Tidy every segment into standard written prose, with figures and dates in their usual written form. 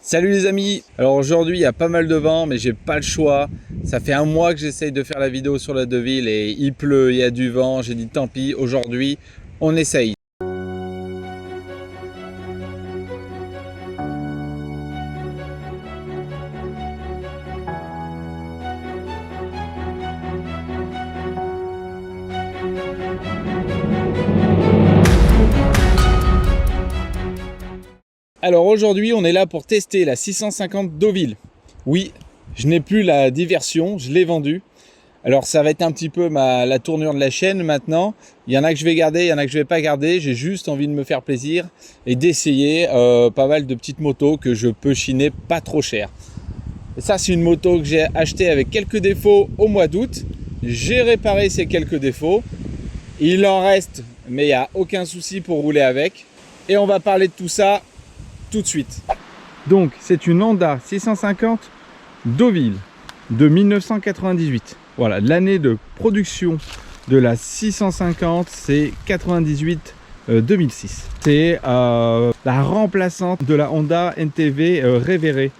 Salut les amis. Alors aujourd'hui il y a pas mal de vent mais j'ai pas le choix. Ça fait un mois que j'essaye de faire la vidéo sur la Deauville et il pleut, il y a du vent. J'ai dit tant pis, aujourd'hui on essaye. Alors aujourd'hui on est là pour tester la 650 Deauville. Oui, je n'ai plus la diversion, je l'ai vendue. Alors ça va être un petit peu la tournure de la chaîne maintenant. Il y en a que je vais garder, il y en a que je vais pas garder. J'ai juste envie de me faire plaisir et d'essayer pas mal de petites motos que je peux chiner pas trop cher. Et ça c'est une moto que j'ai achetée avec quelques défauts au mois d'août. J'ai réparé ces quelques défauts. Il en reste, mais il n'y a aucun souci pour rouler avec. Et on va parler de tout ça tout de suite. Donc c'est une Honda 650 Deauville de 1998. Voilà, l'année de production de la 650, c'est 98-2006. C'est la remplaçante de la Honda NTV Reveré.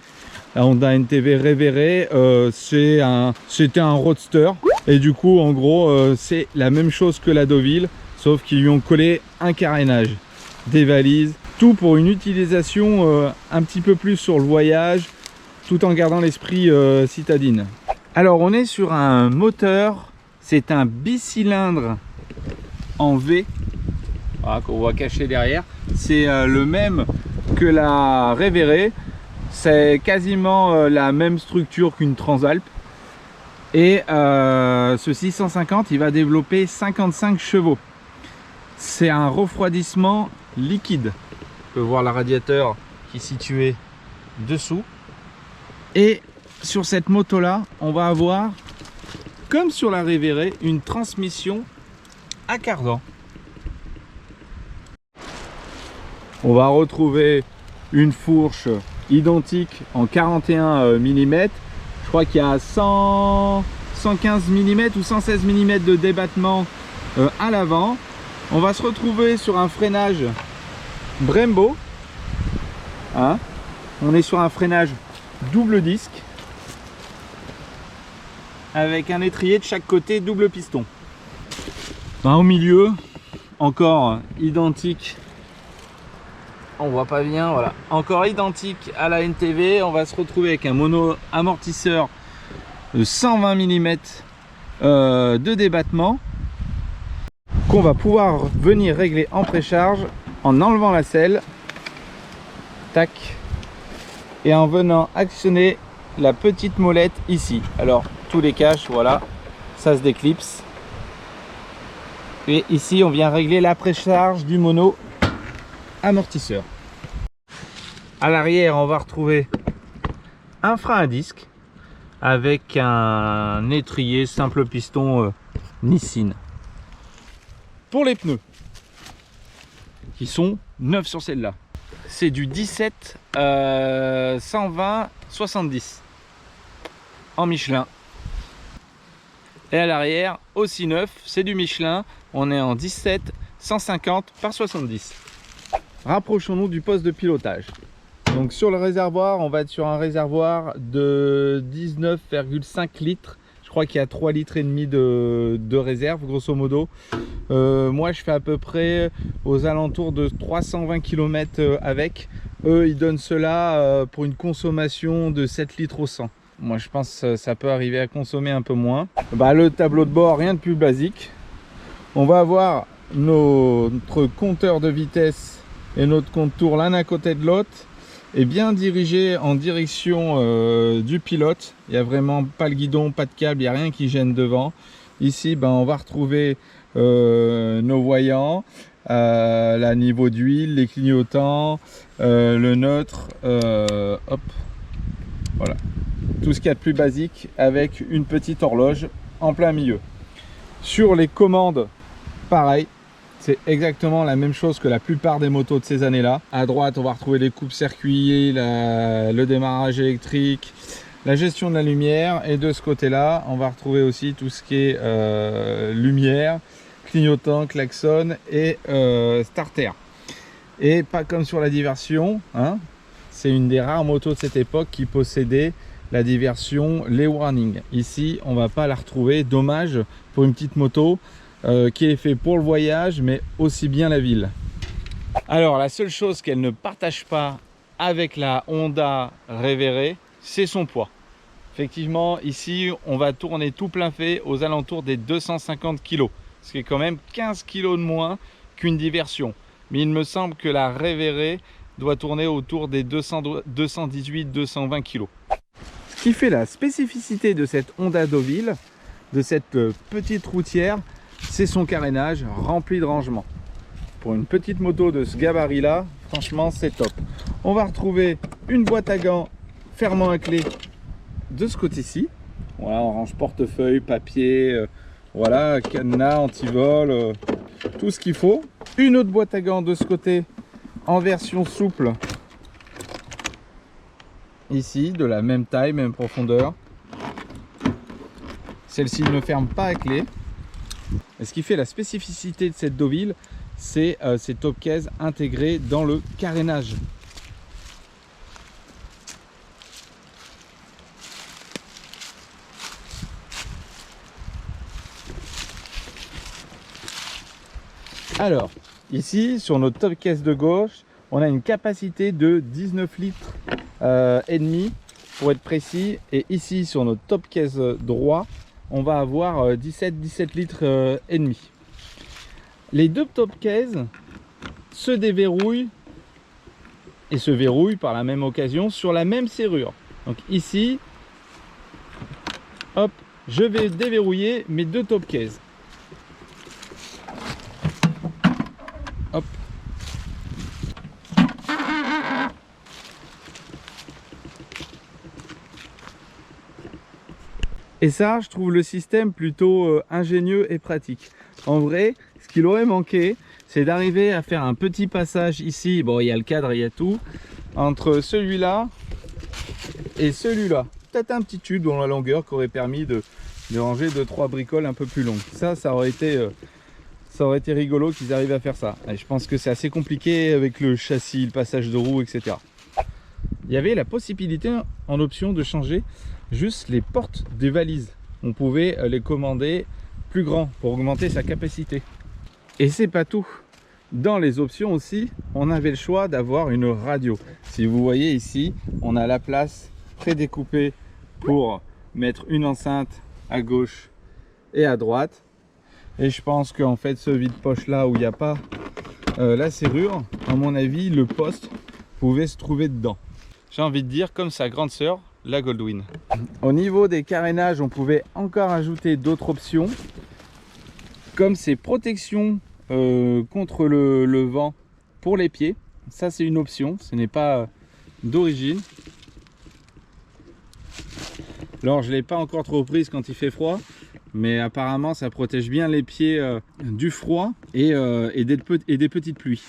La Honda NTV Reveré, c'était un roadster. Et du coup, en gros, c'est la même chose que la Deauville, sauf qu'ils lui ont collé un carénage, des valises, tout pour une utilisation un petit peu plus sur le voyage, tout en gardant l'esprit citadine. Alors on est sur un moteur, c'est un bicylindre en V, voilà, qu'on voit caché derrière. C'est le même que la Reveré, c'est quasiment la même structure qu'une Transalp. Et ce 650 il va développer 55 chevaux. C'est un refroidissement liquide. On peut voir le radiateur qui est situé dessous. Et sur cette moto là, on va avoir, comme sur la Reveré, une transmission à cardan. On va retrouver une fourche identique en 41 mm. Je crois qu'il y a 115 mm ou 116 mm de débattement à l'avant. On va se retrouver sur un freinage Brembo. Hein, on est sur un freinage double disque avec un étrier de chaque côté, double piston. Au milieu, encore identique, on voit pas bien, voilà, encore identique à la NTV. On va se retrouver avec un mono amortisseur de 120 mm de débattement qu'on va pouvoir venir régler en précharge en enlevant la selle, tac, et en venant actionner la petite molette ici. Alors tous les caches, voilà, ça se déclipse. Et ici on vient régler la précharge du mono amortisseur. À l'arrière on va retrouver un frein à disque avec un étrier simple piston Nissin. Pour les pneus qui sont neufs sur celle-là, c'est du 17 120 70 en Michelin. Et à l'arrière aussi neuf, c'est du Michelin, on est en 17 150 par 70. Rapprochons-nous du poste de pilotage. Donc sur le réservoir, on va être sur un réservoir de 19,5 litres. Je crois qu'il y a 3 litres et demi de réserve grosso modo. Moi je fais à peu près aux alentours de 320 km avec. Eux ils donnent cela pour une consommation de 7 litres au 100. Moi je pense que ça peut arriver à consommer un peu moins. Le tableau de bord, rien de plus basique. On va avoir notre compteur de vitesse et notre contour l'un à côté de l'autre, et bien dirigé en direction du pilote. Il n'y a vraiment pas le guidon, pas de câble, il n'y a rien qui gêne devant. Ici on va retrouver nos voyants, le niveau d'huile, les clignotants, le neutre, hop, voilà, tout ce qu'il y a de plus basique avec une petite horloge en plein milieu. Sur les commandes, pareil, c'est exactement la même chose que la plupart des motos de ces années-là. À droite, on va retrouver les coupes-circuits, le démarrage électrique, la gestion de la lumière. Et de ce côté-là, on va retrouver aussi tout ce qui est lumière, clignotant, klaxon et starter. Et pas comme sur la diversion, hein, c'est une des rares motos de cette époque qui possédait la diversion les warnings. Ici, on va pas la retrouver. Dommage pour une petite moto qui est fait pour le voyage, mais aussi bien la ville. Alors, la seule chose qu'elle ne partage pas avec la Honda Reverie, c'est son poids. Effectivement, ici, on va tourner tout plein fait aux alentours des 250 kg, ce qui est quand même 15 kg de moins qu'une diversion. Mais il me semble que la Reverie doit tourner autour des 218-220 kg. Ce qui fait la spécificité de cette Honda Deauville, de cette petite routière, c'est son carénage rempli de rangements. Pour une petite moto de ce gabarit là, franchement c'est top. On va retrouver une boîte à gants fermant à clé de ce côté-ci. Voilà, on range portefeuille, papier, voilà, cadenas, antivol, tout ce qu'il faut. Une autre boîte à gants de ce côté en version souple. Ici, de la même taille, même profondeur. Celle-ci ne ferme pas à clé. Et ce qui fait la spécificité de cette Deauville, c'est ces top cases intégrées dans le carénage. Alors, ici, sur notre top case de gauche, on a une capacité de 19 litres et demi, pour être précis. Et ici, sur notre top case droit, on va avoir 17 litres et demi. Les deux top cases se déverrouillent et se verrouillent par la même occasion sur la même serrure. Donc ici, hop, je vais déverrouiller mes deux top cases. Hop. Et ça, je trouve le système plutôt ingénieux et pratique. En vrai, ce qu'il aurait manqué, c'est d'arriver à faire un petit passage ici. Bon, il y a le cadre, il y a tout. Entre celui-là et celui-là. Peut-être un petit tube dans la longueur qui aurait permis de ranger 2-3 bricoles un peu plus longues. Ça aurait été rigolo qu'ils arrivent à faire ça. Et je pense que c'est assez compliqué avec le châssis, le passage de roue, etc. Il y avait la possibilité en option de changer juste les portes des valises. On pouvait les commander plus grand pour augmenter sa capacité. Et c'est pas tout. Dans les options aussi, on avait le choix d'avoir une radio. Si vous voyez ici, on a la place prédécoupée pour mettre une enceinte à gauche et à droite. Et je pense qu'en fait, ce vide-poche là où il n'y a pas la serrure, à mon avis, le poste pouvait se trouver dedans. J'ai envie de dire comme sa grande sœur, la Goldwyn. Au niveau des carénages, on pouvait encore ajouter d'autres options, comme ces protections contre le vent pour les pieds. Ça, c'est une option, ce n'est pas d'origine. Alors, je ne l'ai pas encore trop prise quand il fait froid, mais apparemment, ça protège bien les pieds du froid et des petites pluies.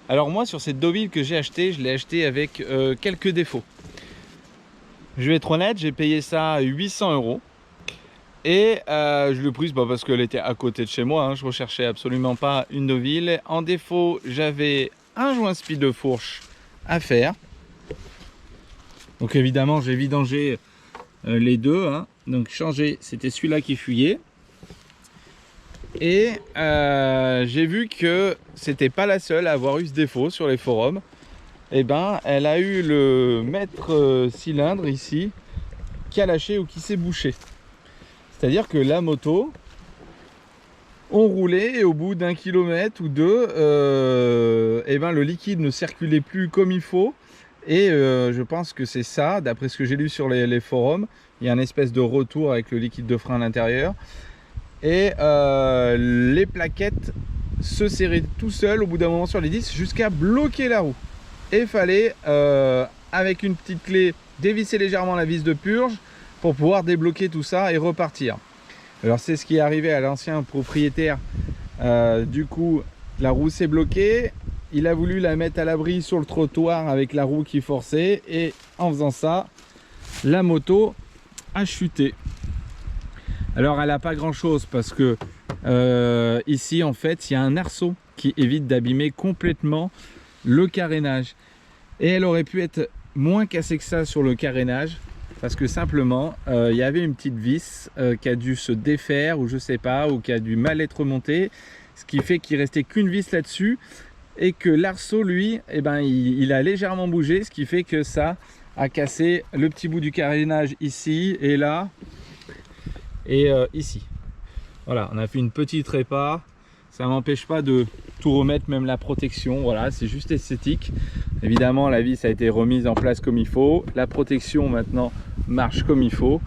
Alors moi, sur cette Deauville que j'ai achetée, je l'ai achetée avec quelques défauts. Je vais être honnête, j'ai payé ça 800 €. Et je l'ai prise parce qu'elle était à côté de chez moi. Hein. Je ne recherchais absolument pas une Deauville. En défaut, j'avais un joint speed de fourche à faire. Donc évidemment, j'ai vidangé les deux. Hein. Donc changé, c'était celui-là qui fuyait. Et j'ai vu que c'était pas la seule à avoir eu ce défaut sur les forums. Et ben, elle a eu le maître cylindre ici qui a lâché ou qui s'est bouché. C'est-à-dire que la moto, on roulait et au bout d'1 kilomètre ou deux, et ben, le liquide ne circulait plus comme il faut. Et je pense que c'est ça, d'après ce que j'ai lu sur les forums, il y a une espèce de retour avec le liquide de frein à l'intérieur. Et les plaquettes se serraient tout seules au bout d'un moment sur les disques jusqu'à bloquer la roue. Et il fallait, avec une petite clé, dévisser légèrement la vis de purge pour pouvoir débloquer tout ça et repartir. Alors c'est ce qui est arrivé à l'ancien propriétaire. Du coup, la roue s'est bloquée. Il a voulu la mettre à l'abri sur le trottoir avec la roue qui forçait. Et en faisant ça, la moto a chuté. Alors elle n'a pas grand chose parce que ici en fait il y a un arceau qui évite d'abîmer complètement le carénage. Et elle aurait pu être moins cassé que ça sur le carénage. Parce que simplement, il y avait une petite vis qui a dû se défaire ou je sais pas, ou qui a dû mal être montée. Ce qui fait qu'il restait qu'une vis là-dessus. Et que l'arceau, lui, eh ben, il a légèrement bougé. Ce qui fait que ça a cassé le petit bout du carénage ici et là. Et ici. Voilà, on a fait une petite répa. Ça m'empêche pas de tout remettre, même la protection. Voilà, c'est juste esthétique. Évidemment, la vis a été remise en place comme il faut. La protection maintenant marche comme il faut.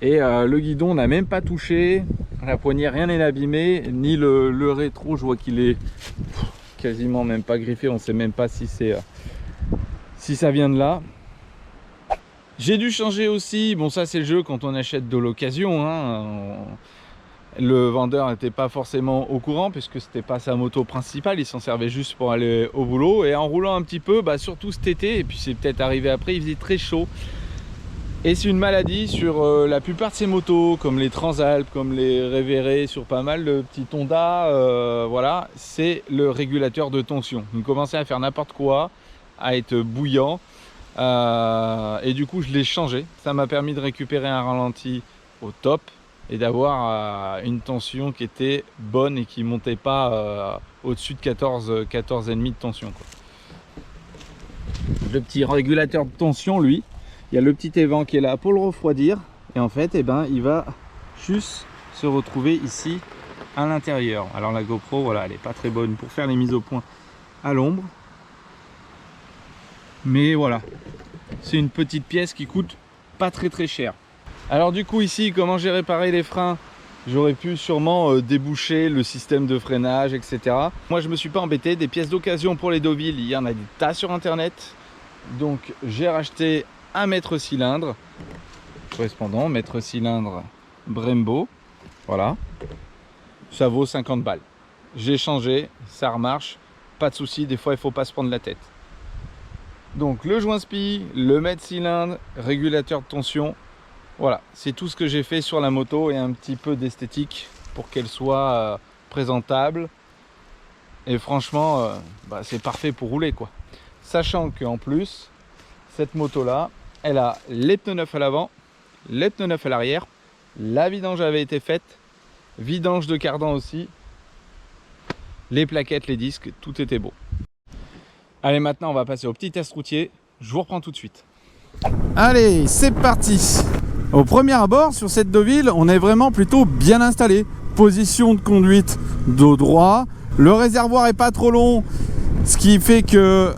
Et le guidon n'a même pas touché. La poignée, rien n'est abîmé. Ni le rétro, je vois qu'il est quasiment même pas griffé. On sait même pas si c'est si ça vient de là. J'ai dû changer aussi. Bon, ça c'est le jeu quand on achète de l'occasion. Hein. Le vendeur n'était pas forcément au courant puisque c'était pas sa moto principale, il s'en servait juste pour aller au boulot. Et en roulant un petit peu, surtout cet été, et puis c'est peut-être arrivé après, il faisait très chaud. Et c'est une maladie sur la plupart de ces motos, comme les Transalp, comme les Révéré, sur pas mal de petits Honda, voilà, c'est le régulateur de tension. Il commençait à faire n'importe quoi, à être bouillant, et du coup je l'ai changé. Ça m'a permis de récupérer un ralenti au top et d'avoir une tension qui était bonne et qui montait pas au-dessus de 14,5 de tension, quoi. Le petit régulateur de tension, lui, il y a le petit évent qui est là pour le refroidir et en fait, eh ben, il va juste se retrouver ici à l'intérieur. Alors la GoPro, voilà, elle est pas très bonne pour faire les mises au point à l'ombre, mais voilà, c'est une petite pièce qui coûte pas très cher. Alors du coup ici, comment j'ai réparé les freins? J'aurais pu sûrement déboucher le système de freinage, etc. Moi je me suis pas embêté, des pièces d'occasion pour les Deauville, il y en a des tas sur internet. Donc j'ai racheté un mètre cylindre correspondant, mètre cylindre Brembo. Voilà, ça vaut 50 balles. J'ai changé, ça remarche, pas de souci, des fois il faut pas se prendre la tête. Donc le joint spi, le mètre cylindre, régulateur de tension. Voilà, c'est tout ce que j'ai fait sur la moto et un petit peu d'esthétique pour qu'elle soit présentable. Et franchement, c'est parfait pour rouler, quoi. Sachant qu'en plus, cette moto-là, elle a les pneus neufs à l'avant, les pneus neufs à l'arrière. La vidange avait été faite, vidange de cardan aussi. Les plaquettes, les disques, tout était beau. Allez, maintenant on va passer au petit test routier. Je vous reprends tout de suite. Allez, c'est parti. Au premier abord, sur cette Deauville, on est vraiment plutôt bien installé. Position de conduite dos droit. Le réservoir est pas trop long, ce qui fait que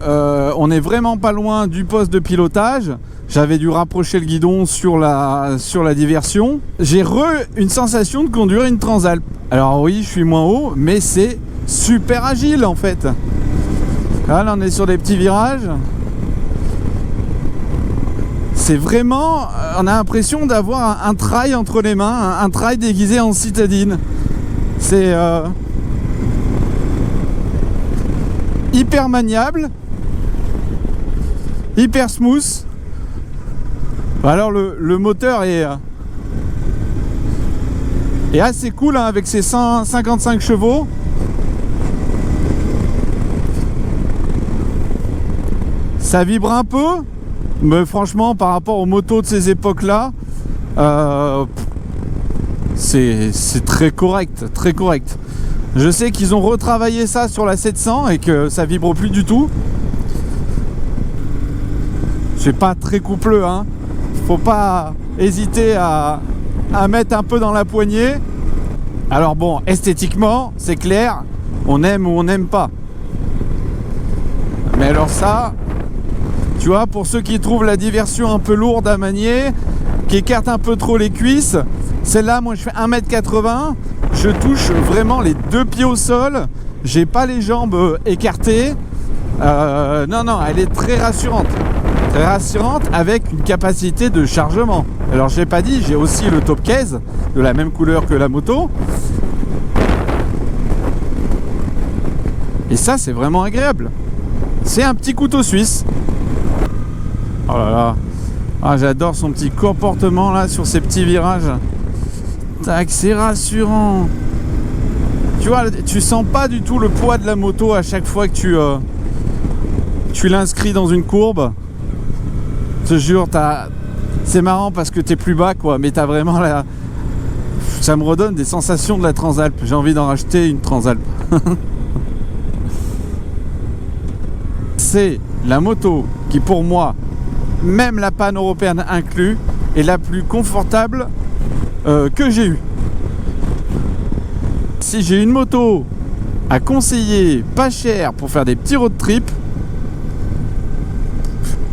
on est vraiment pas loin du poste de pilotage. J'avais dû rapprocher le guidon sur la diversion. J'ai une sensation de conduire une Transalp. Alors oui, je suis moins haut, mais c'est super agile en fait. Là, on est sur des petits virages. C'est vraiment, on a l'impression d'avoir un trail entre les mains, un trail déguisé en citadine. C'est hyper maniable, hyper smooth. Alors le moteur est assez cool, hein, avec ses 155 chevaux. Ça vibre un peu. Mais franchement, par rapport aux motos de ces époques-là, c'est très correct, très correct. Je sais qu'ils ont retravaillé ça sur la 700 et que ça vibre plus du tout. C'est pas très coupleux, hein. Faut pas hésiter à mettre un peu dans la poignée. Alors bon, esthétiquement, c'est clair, on aime ou on n'aime pas. Mais alors ça... Tu vois, pour ceux qui trouvent la diversion un peu lourde à manier, qui écartent un peu trop les cuisses, celle-là, moi je fais 1m80, je touche vraiment les deux pieds au sol, j'ai pas les jambes écartées. Non, elle est très rassurante avec une capacité de chargement. Alors je l'ai pas dit, j'ai aussi le top case de la même couleur que la moto. Et ça, c'est vraiment agréable. C'est un petit couteau suisse. Oh là là, ah, j'adore son petit comportement là sur ces petits virages. Tac, c'est rassurant. Tu vois, tu sens pas du tout le poids de la moto à chaque fois que tu l'inscris dans une courbe. Je te jure, c'est marrant parce que t'es plus bas quoi, mais t'as vraiment la... Ça me redonne des sensations de la Transalp. J'ai envie d'en racheter une Transalp. C'est la moto qui pour moi, même la panne européenne inclus, est la plus confortable que j'ai eue. Si j'ai une moto à conseiller pas cher pour faire des petits road trips,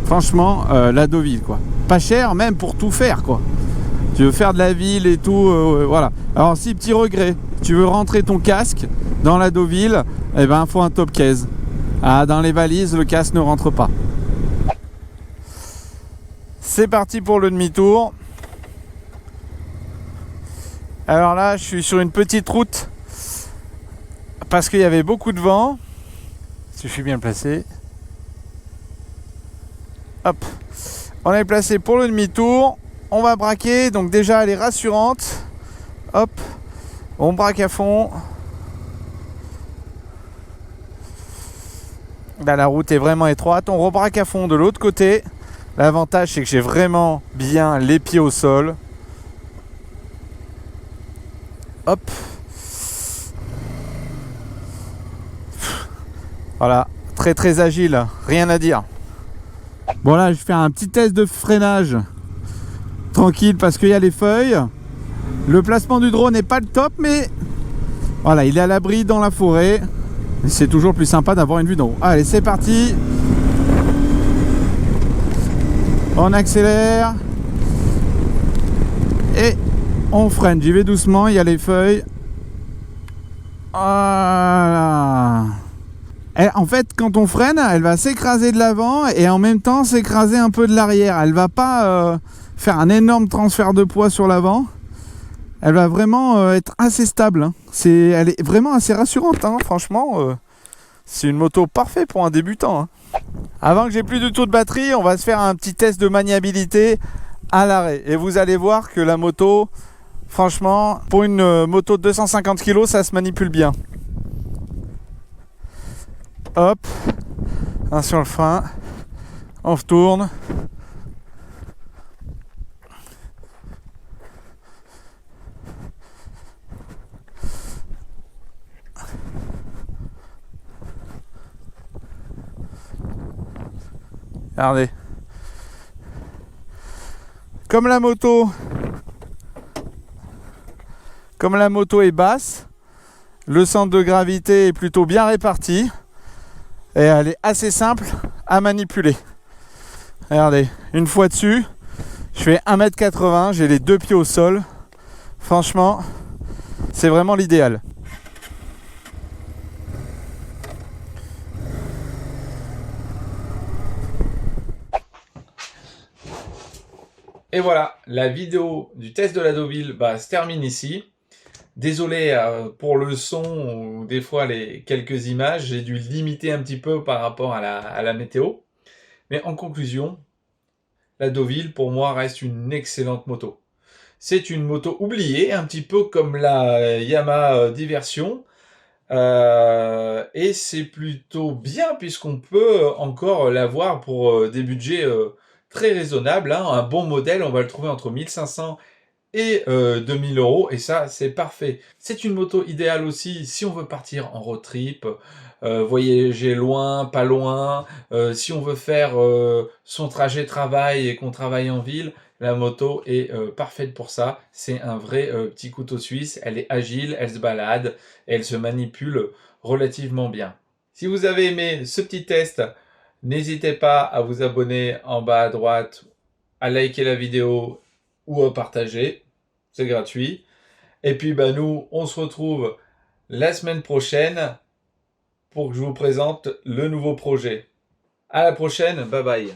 franchement la Deauville quoi. Pas cher même pour tout faire quoi. Tu veux faire de la ville et tout, voilà. Alors si, petit regret, tu veux rentrer ton casque dans la Deauville, eh ben faut un top case. Ah, dans les valises, le casque ne rentre pas. C'est parti pour le demi-tour. Alors là, je suis sur une petite route parce qu'il y avait beaucoup de vent. Si je suis bien placé. Hop. On est placé pour le demi-tour. On va braquer. Donc déjà, elle est rassurante. Hop. On braque à fond. Là, la route est vraiment étroite. On rebraque à fond de l'autre côté. L'avantage, c'est que j'ai vraiment bien les pieds au sol. Hop. Voilà, très agile, rien à dire. Bon là, je vais faire un petit test de freinage. Tranquille parce qu'il y a les feuilles. Le placement du drone n'est pas le top, mais voilà, il est à l'abri dans la forêt. C'est toujours plus sympa d'avoir une vue d'en haut. Allez, c'est parti. On accélère. Et on freine. J'y vais doucement, il y a les feuilles. Voilà. Et en fait, quand on freine, elle va s'écraser de l'avant et en même temps s'écraser un peu de l'arrière. Elle va pas faire un énorme transfert de poids sur l'avant. Elle va vraiment être assez stable. Hein. Elle est vraiment assez rassurante. Hein. Franchement, c'est une moto parfaite pour un débutant. Hein. Avant que j'ai plus du tout de batterie, on va se faire un petit test de maniabilité à l'arrêt. Et vous allez voir que la moto, franchement, pour une moto de 250 kg, ça se manipule bien. Hop, un sur le frein, on retourne. Regardez. Comme la moto est basse, le centre de gravité est plutôt bien réparti. Et elle est assez simple à manipuler. Regardez, une fois dessus, je fais 1m80, j'ai les deux pieds au sol. Franchement, c'est vraiment l'idéal. Et voilà, la vidéo du test de la Deauville se termine ici. Désolé pour le son ou des fois les quelques images, j'ai dû limiter un petit peu par rapport à la météo. Mais en conclusion, la Deauville pour moi reste une excellente moto. C'est une moto oubliée, un petit peu comme la Yamaha Diversion. Et c'est plutôt bien puisqu'on peut encore l'avoir pour des budgets très raisonnables. Hein. Un bon modèle, on va le trouver entre 1500 et 2000 €, et ça c'est parfait. C'est une moto idéale aussi si on veut partir en road trip, voyager loin, pas loin, si on veut faire son trajet travail et qu'on travaille en ville, la moto est parfaite pour ça. C'est un vrai petit couteau suisse, elle est agile, elle se balade, elle se manipule relativement bien. Si vous avez aimé ce petit test, n'hésitez pas à vous abonner en bas à droite, à liker la vidéo ou à partager. C'est gratuit. Et puis nous, on se retrouve la semaine prochaine pour que je vous présente le nouveau projet. À la prochaine, bye bye.